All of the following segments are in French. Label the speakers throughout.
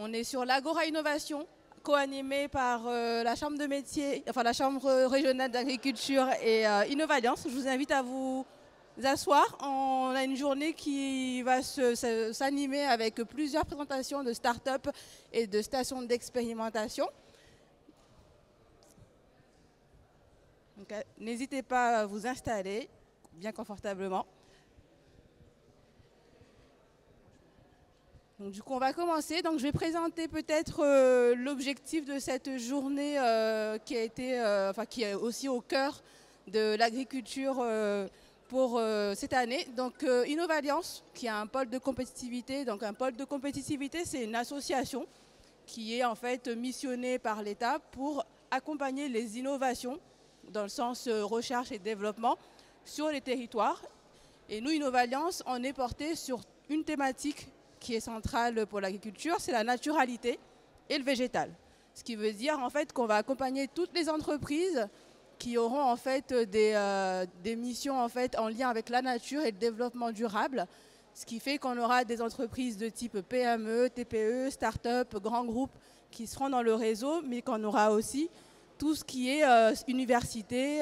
Speaker 1: On est sur l'Agora Innovation, co-animée par la Chambre de métier, enfin la Chambre régionale d'agriculture et Innovalliance. Je vous invite à vous asseoir. On a une journée qui va s'animer avec plusieurs présentations de start-up et de stations d'expérimentation. N'hésitez pas à vous installer bien confortablement. Donc, du coup, on va commencer. Donc, je vais présenter peut-être l'objectif de cette journée qui est aussi au cœur de l'agriculture pour cette année. Donc, Innovalliance, qui a un pôle de compétitivité. Donc, un pôle de compétitivité, c'est une association qui est en fait missionnée par l'État pour accompagner les innovations dans le sens recherche et développement sur les territoires. Et nous, Innovalliance, on est porté sur une thématique qui est centrale pour l'agriculture, c'est la naturalité et le végétal. Ce qui veut dire en fait qu'on va accompagner toutes les entreprises qui auront en fait des missions en fait en lien avec la nature et le développement durable. Ce qui fait qu'on aura des entreprises de type PME, TPE, start-up, grands groupes qui seront dans le réseau, mais qu'on aura aussi tout ce qui est université,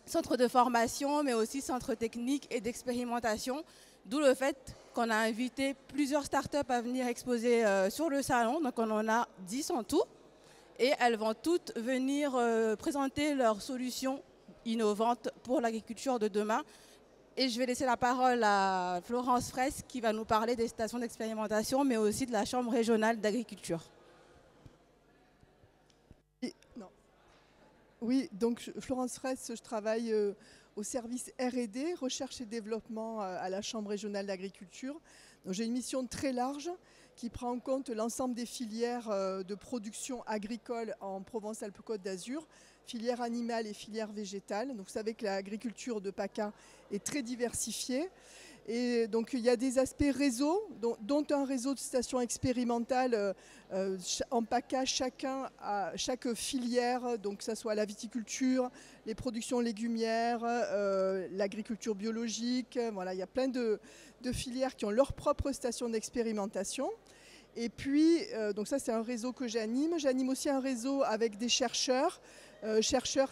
Speaker 1: centre de formation, mais aussi centre technique et d'expérimentation. D'où le fait qu'on a invité plusieurs startups à venir exposer sur le salon. Donc on en a 10 en tout. Et elles vont toutes venir présenter leurs solutions innovantes pour l'agriculture de demain. Et je vais laisser la parole à Florence Fraisse qui va nous parler des stations d'expérimentation, mais aussi de la Chambre régionale d'agriculture.
Speaker 2: Oui, donc Florence Fraisse, je travaille au service R&D, recherche et développement à la Chambre régionale d'agriculture. J'ai une mission très large qui prend en compte l'ensemble des filières de production agricole en Provence-Alpes-Côte d'Azur, filière animale et filière végétale. Donc vous savez que l'agriculture de PACA est très diversifiée. Et donc il y a des aspects réseau, dont un réseau de stations expérimentales en PACA, chaque filière, donc que ce soit la viticulture, les productions légumières, l'agriculture biologique. Voilà, il y a plein de filières qui ont leur propre station d'expérimentation. Et puis, donc ça c'est un réseau que j'anime. J'anime aussi un réseau avec des chercheurs,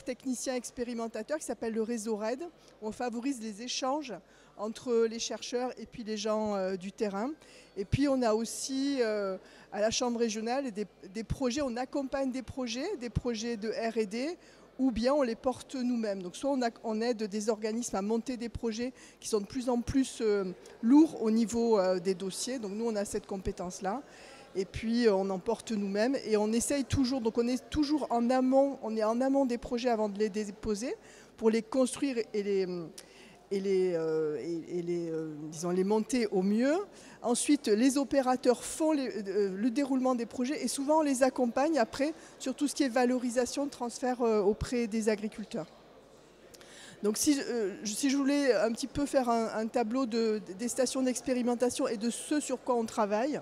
Speaker 2: techniciens, expérimentateurs, qui s'appelle le réseau RED, où on favorise les échanges entre les chercheurs et puis les gens du terrain. Et puis on a aussi à la Chambre régionale des projets, on accompagne des projets de R&D, ou bien on les porte nous-mêmes. Donc soit on aide des organismes à monter des projets qui sont de plus en plus lourds au niveau des dossiers. Donc nous on a cette compétence-là. Et puis on en porte nous-mêmes et on essaye toujours, donc on est toujours en amont, on est en amont des projets avant de les déposer pour les construire et les monter au mieux. Ensuite, les opérateurs font le déroulement des projets et souvent on les accompagne après sur tout ce qui est valorisation, transfert auprès des agriculteurs. Donc si je voulais un petit peu faire un tableau des stations d'expérimentation et de ce sur quoi on travaille,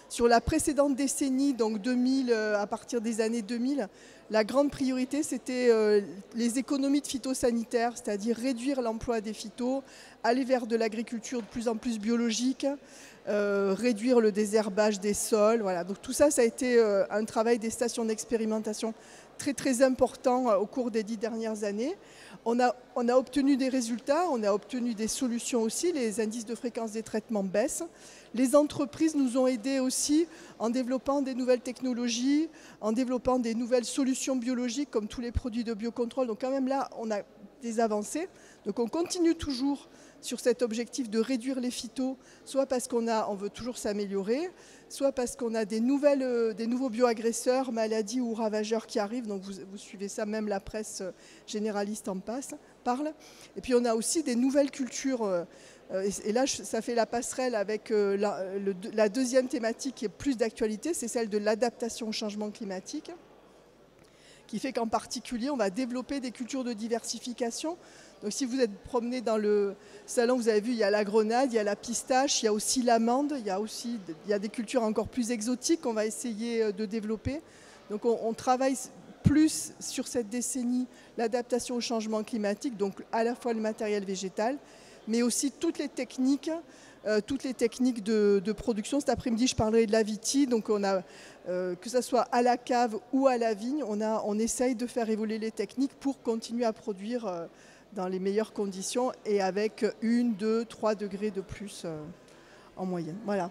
Speaker 2: sur la précédente décennie, donc 2000, à partir des années 2000, la grande priorité, c'était les économies de phytosanitaires, c'est-à-dire réduire l'emploi des phytos, aller vers de l'agriculture de plus en plus biologique, réduire le désherbage des sols. Voilà. Donc tout ça, ça a été un travail des stations d'expérimentation très très important au cours des 10 dernières années. On a obtenu des résultats, on a obtenu des solutions aussi, les indices de fréquence des traitements baissent. Les entreprises nous ont aidés aussi en développant des nouvelles technologies, en développant des nouvelles solutions biologiques comme tous les produits de biocontrôle. Donc quand même là, on a des avancées. Donc on continue toujours sur cet objectif de réduire les phytos, soit parce qu'on veut toujours s'améliorer, soit parce qu'on a des nouveaux bioagresseurs, maladies ou ravageurs qui arrivent. Donc vous suivez ça, même la presse généraliste en parle. Et puis on a aussi des nouvelles cultures. Et là, ça fait la passerelle avec la deuxième thématique qui est plus d'actualité, c'est celle de l'adaptation au changement climatique, qui fait qu'en particulier, on va développer des cultures de diversification. Donc si vous êtes promené dans le salon, vous avez vu, il y a la grenade, il y a la pistache, il y a aussi l'amande, il y a des cultures encore plus exotiques qu'on va essayer de développer. Donc on travaille plus sur cette décennie l'adaptation au changement climatique, donc à la fois le matériel végétal, mais aussi toutes les techniques toutes les techniques de production. Cet après-midi, je parlerai de la vitie. Donc, on a, que ce soit à la cave ou à la vigne, on essaye de faire évoluer les techniques pour continuer à produire dans les meilleures conditions et avec 1, 2, 3 degrés de plus en moyenne. Voilà.